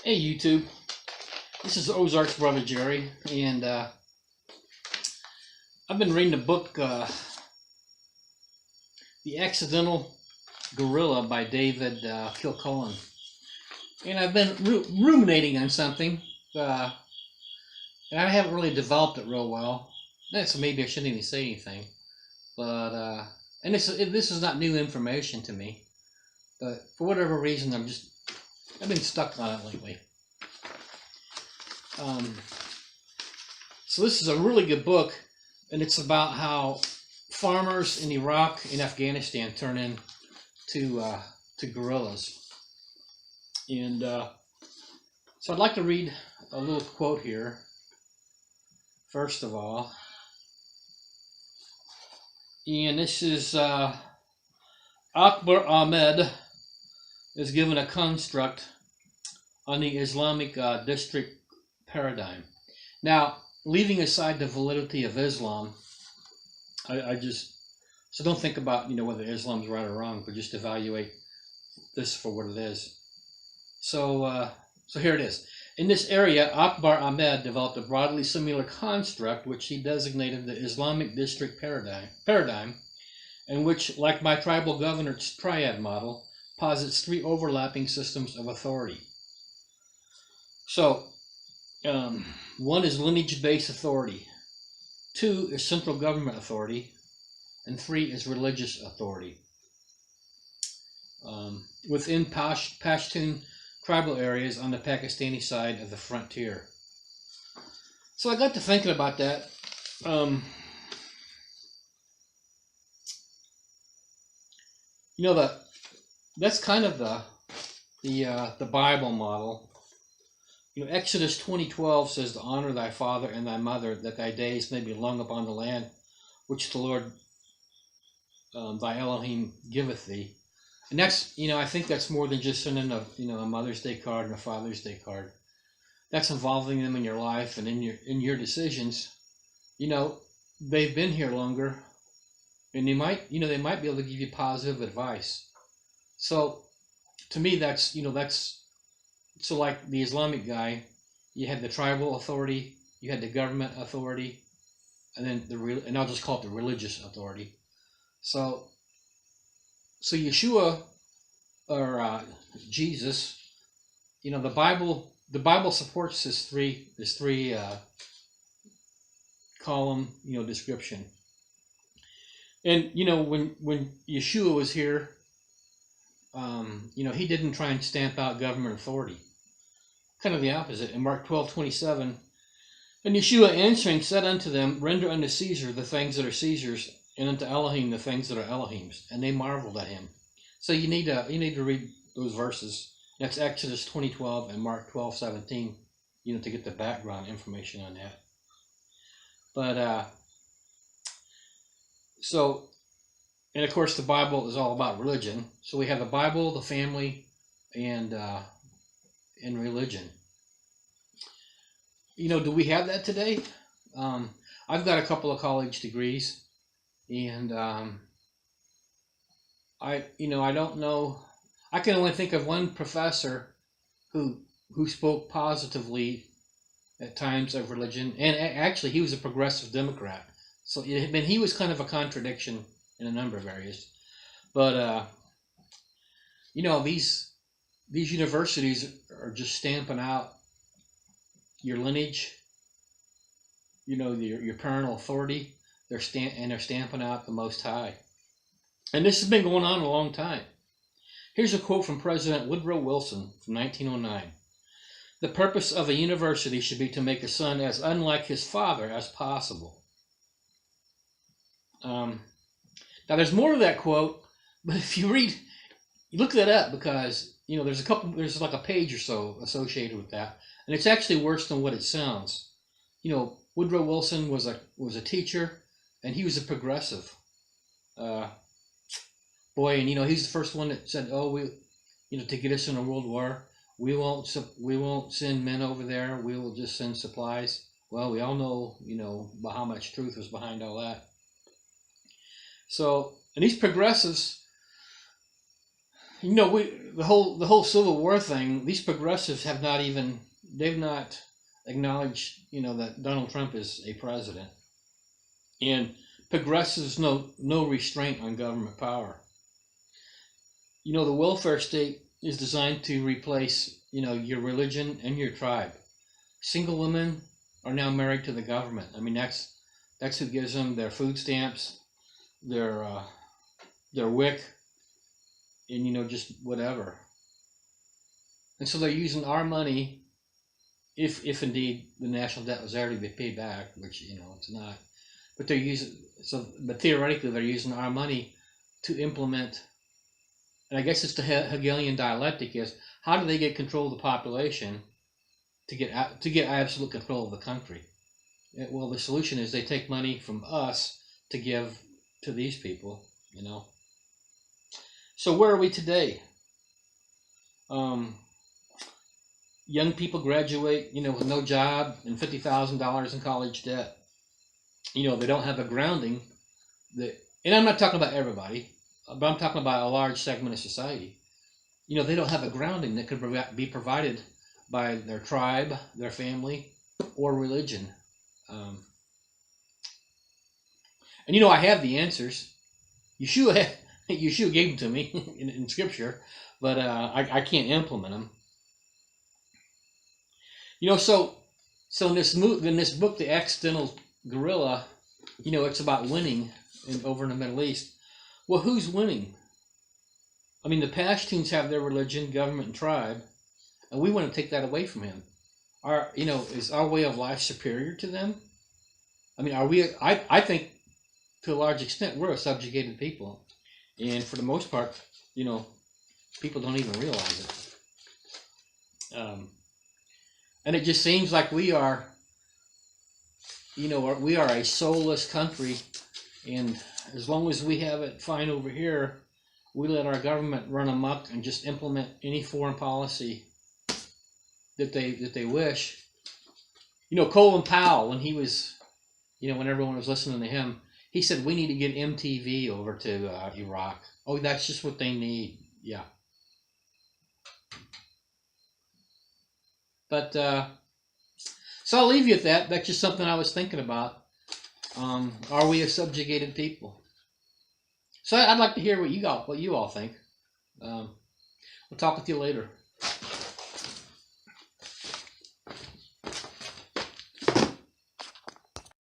Hey YouTube, this is Ozark's brother Jerry, and I've been reading the book The Accidental Gorilla by David Kilcullen, and I've been ruminating on something, and I haven't really developed it real well. So maybe I shouldn't even say anything, but and this is not new information to me, but for whatever reason I've been stuck on it lately. So this is a really good book, and it's about how farmers in Iraq and Afghanistan turn into to guerrillas. And so I'd like to read a little quote here. First of all, and this is Akbar Ahmed is given a construct on the Islamic district paradigm. Now, leaving aside the validity of Islam, so don't think about whether Islam's right or wrong, but just evaluate this for what it is. So here it is. In this area, Akbar Ahmed developed a broadly similar construct, which he designated the Islamic district paradigm, and which, like my tribal governor's triad model, posits three overlapping systems of authority. So, one is lineage-based authority, two is central government authority, and three is religious authority. Within Pashtun tribal areas on the Pakistani side of the frontier. So I got to thinking about that. That's kind of the Bible model. Exodus 20:12 says, "To honor thy father and thy mother, that thy days may be long upon the land, which the Lord thy Elohim giveth thee." And that's, I think that's more than just sending a Mother's Day card and a Father's Day card. That's involving them in your life and in your decisions. They've been here longer, and they might be able to give you positive advice. So, to me, that's so like the Islamic guy, you had the tribal authority, you had the government authority, and then and I'll just call it the religious authority. So Yeshua or Jesus, the Bible supports this three column description. And when Yeshua was here, he didn't try and stamp out government authority. Kind of the opposite. In Mark 12:27, and Yeshua answering said unto them, "Render unto Caesar the things that are Caesar's, and unto Elohim the things that are Elohim's." And they marveled at him. So you need to read those verses. That's Exodus 20:12 and Mark 12:17. To get the background information on that. But and of course, the Bible is all about religion. So we have the Bible, the family, and religion. Do we have that today? I've got a couple of college degrees, and I don't know. I can only think of one professor who spoke positively at times of religion, and actually he was a progressive Democrat. So he was kind of a contradiction in a number of areas. But these universities are just stamping out your lineage, your parental authority. They're stamping out the Most High. And this has been going on a long time. Here's a quote from President Woodrow Wilson from 1909. "The purpose of a university should be to make a son as unlike his father as possible." Now there's more to that quote, but if you look that up, because there's like a page or so associated with that, and it's actually worse than what it sounds. Woodrow Wilson was a teacher, and he was a progressive. Boy, and he's the first one that said, "Oh, to get us in a world war, we won't send men over there. We will just send supplies." Well, we all know about how much truth was behind all that. So, and these progressives, You know, the whole Civil War thing. These progressives have not even they've not acknowledged, that Donald Trump is a president, and progressives no restraint on government power. The welfare state is designed to replace, your religion and your tribe. Single women are now married to the government. I mean, that's who gives them their food stamps, their WIC, and just whatever. And so they're using our money, if indeed the national debt was there to be paid back, which it's not. But but theoretically they're using our money to implement. And I guess it's the Hegelian dialectic is how do they get control of the population to get absolute control of the country? Well, the solution is they take money from us to give to these people. So where are we today? Young people graduate, with no job and $50,000 in college debt. They don't have a grounding. And I'm not talking about everybody, but I'm talking about a large segment of society. They don't have a grounding that could be provided by their tribe, their family, or religion. And I have the answers. Yeshua gave them to me in Scripture, but I can't implement them. So in this book, The Accidental Guerrilla, it's about winning over in the Middle East. Well, who's winning? I mean, the Pashtuns have their religion, government, and tribe, and we want to take that away from him. Is our way of life superior to them? I mean, are we? I think to a large extent we're a subjugated people, and for the most part, people don't even realize it. And it just seems like we are, we are a soulless country, and as long as we have it fine over here, we let our government run amok and just implement any foreign policy that they wish. Colin Powell, when he was, when everyone was listening to him, he said we need to get MTV over to Iraq. Oh, that's just what they need. Yeah. But so I'll leave you at that. That's just something I was thinking about. Are we a subjugated people? So I'd like to hear what you all think. We'll talk with you later.